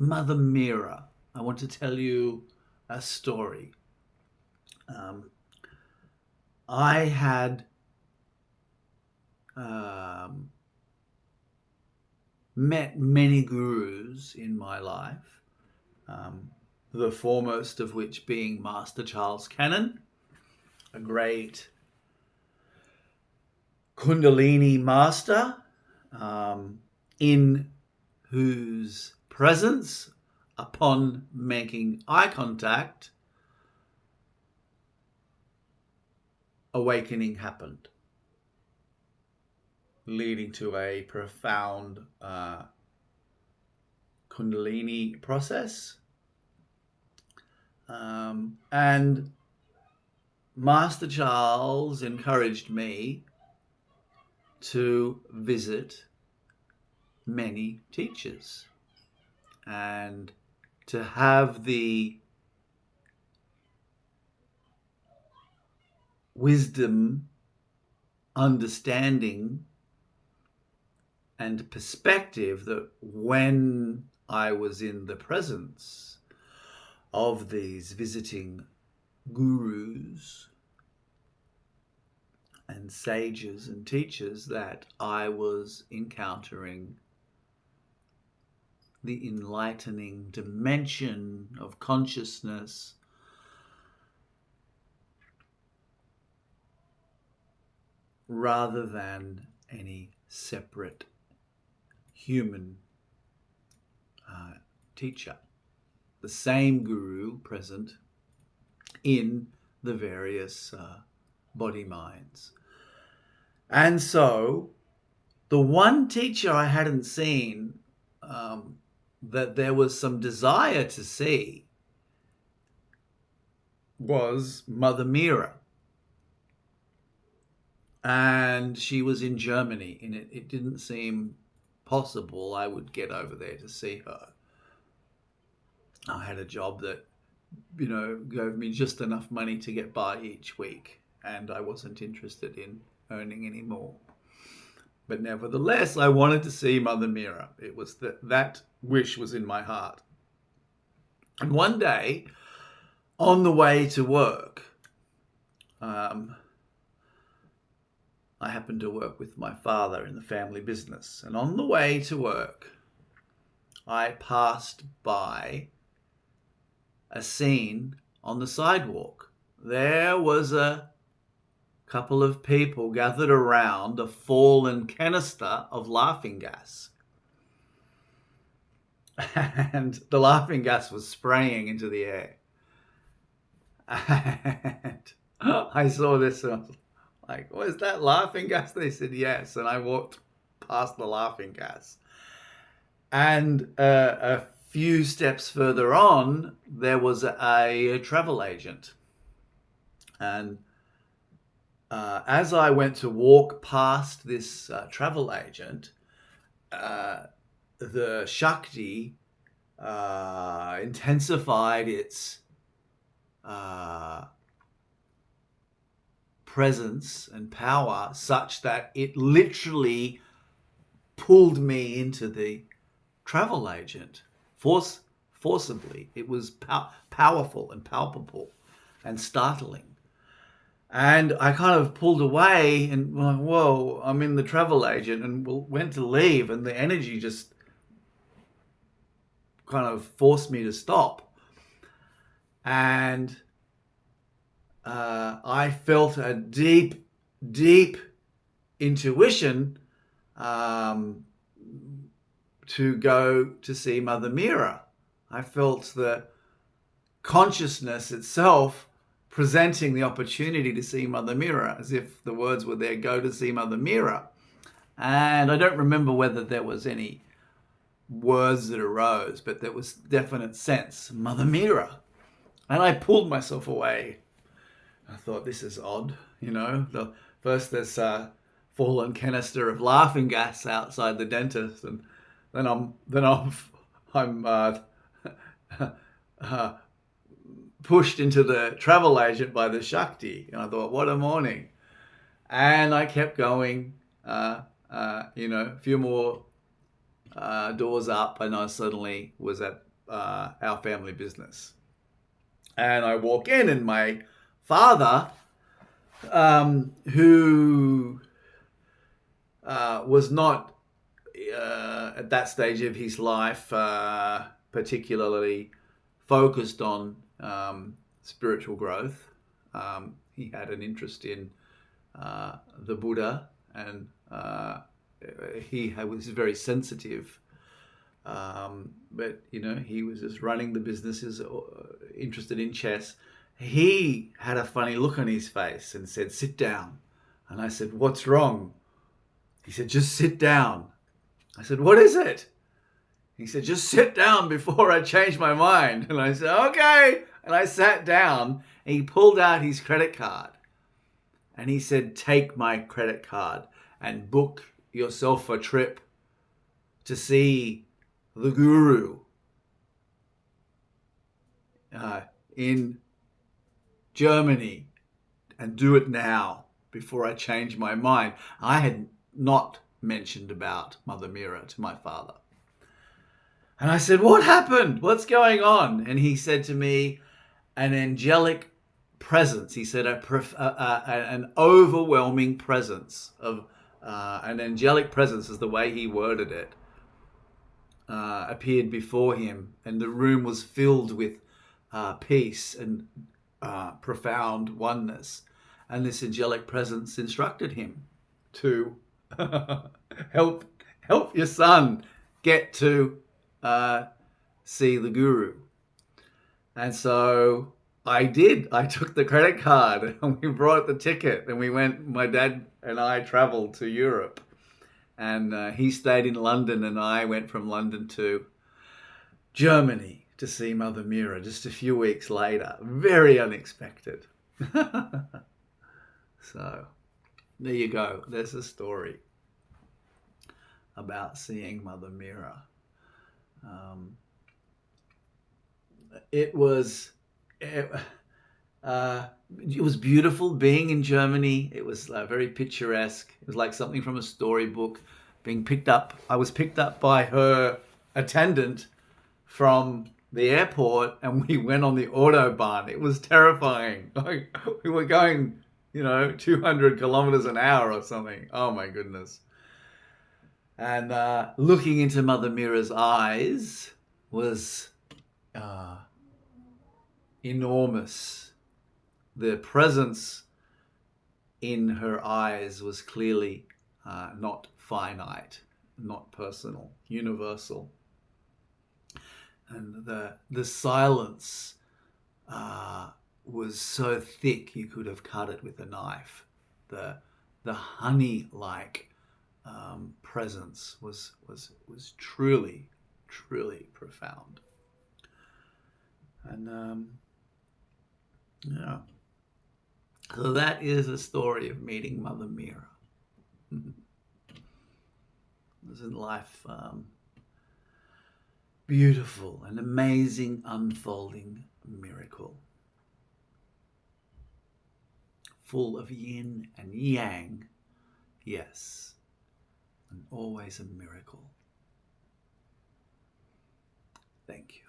Mother Meera, I want to tell you a story. Um, I had um, met many gurus in my life, the foremost of which being Master Charles Cannon, a great Kundalini master, in whose presence, upon making eye contact, awakening happened, leading to a profound Kundalini process. And Master Charles encouraged me to visit many teachers and to have the wisdom, understanding, and perspective that when I was in the presence of these visiting gurus and sages and teachers, that I was encountering the enlightening dimension of consciousness rather than any separate human teacher. The same guru present in the various body minds. And so the one teacher I hadn't seen, that there was some desire to see, was Mother Meera. And she was in Germany, and it didn't seem possible I would get over there to see her. I had a job that, gave me just enough money to get by each week, and I wasn't interested in earning any more. But nevertheless, I wanted to see Mother Meera. It was that wish was in my heart. And one day, on the way to work, I happened to work with my father in the family business. And on the way to work, I passed by a scene on the sidewalk. There was a couple of people gathered around a fallen canister of laughing gas. And the laughing gas was spraying into the air. And I saw this and I was like, "Was that laughing gas?" They said, "Yes." And I walked past the laughing gas. And a few steps further on, there was a travel agent. And as I went to walk past this travel agent, the shakti intensified its presence and power such that it literally pulled me into the travel agent forcibly. It was powerful and palpable and startling. And I kind of pulled away and went, whoa, I'm in the travel agent, and went to leave, and the energy just kind of forced me to stop. And I felt a deep, deep intuition to go to see Mother Meera. I felt the consciousness itself presenting the opportunity to see Mother Meera, as if the words were there, "Go to see Mother Meera." And I don't remember whether there was any words that arose, but there was definite sense, Mother Meera. And I pulled myself away. I thought, this is odd, First there's a fallen canister of laughing gas outside the dentist, and then I'm pushed into the travel agent by the shakti. And I thought, what a morning. And I kept going, a few more doors up, and I suddenly was at our family business. And I walk in, and my father, who was not at that stage of his life particularly focused on spiritual growth. He had an interest in the Buddha, and he was very sensitive. But he was just running the businesses, interested in chess. He had a funny look on his face and said, "Sit down." And I said, "What's wrong?" He said, "Just sit down." I said, "What is it?" He said, "Just sit down before I change my mind." And I said, "Okay." And I sat down, and he pulled out his credit card. And he said, "Take my credit card and book yourself a trip to see the guru in Germany, and do it now before I change my mind." I had not mentioned about Mother Meera to my father. And I said, "What happened? What's going on?" And he said to me, "An angelic presence." He said, an overwhelming presence of an angelic presence is the way he worded it, appeared before him, and the room was filled with peace and profound oneness. And this angelic presence instructed him to help your son get to see the guru. And so I did. I took the credit card and we brought the ticket, and we went. My dad and I traveled to Europe, and he stayed in London, and I went from London to Germany to see Mother Meera just a few weeks later. Very unexpected. So there you go. There's a story about seeing Mother Meera. It was beautiful being in Germany. It was very picturesque. It was like something from a storybook. Being picked up, I was picked up by her attendant from the airport, and we went on the autobahn. It was terrifying. Like, we were going, 200 kilometers an hour or something. Oh my goodness. And looking into Mother Meera's eyes was enormous. The presence in her eyes was clearly not finite, not personal, universal. And the silence was so thick you could have cut it with a knife. The honey-like presence was truly, truly profound. And so that is a story of meeting Mother Meera. Isn't life beautiful, an amazing unfolding miracle, full of yin and yang, yes, and always a miracle. Thank you.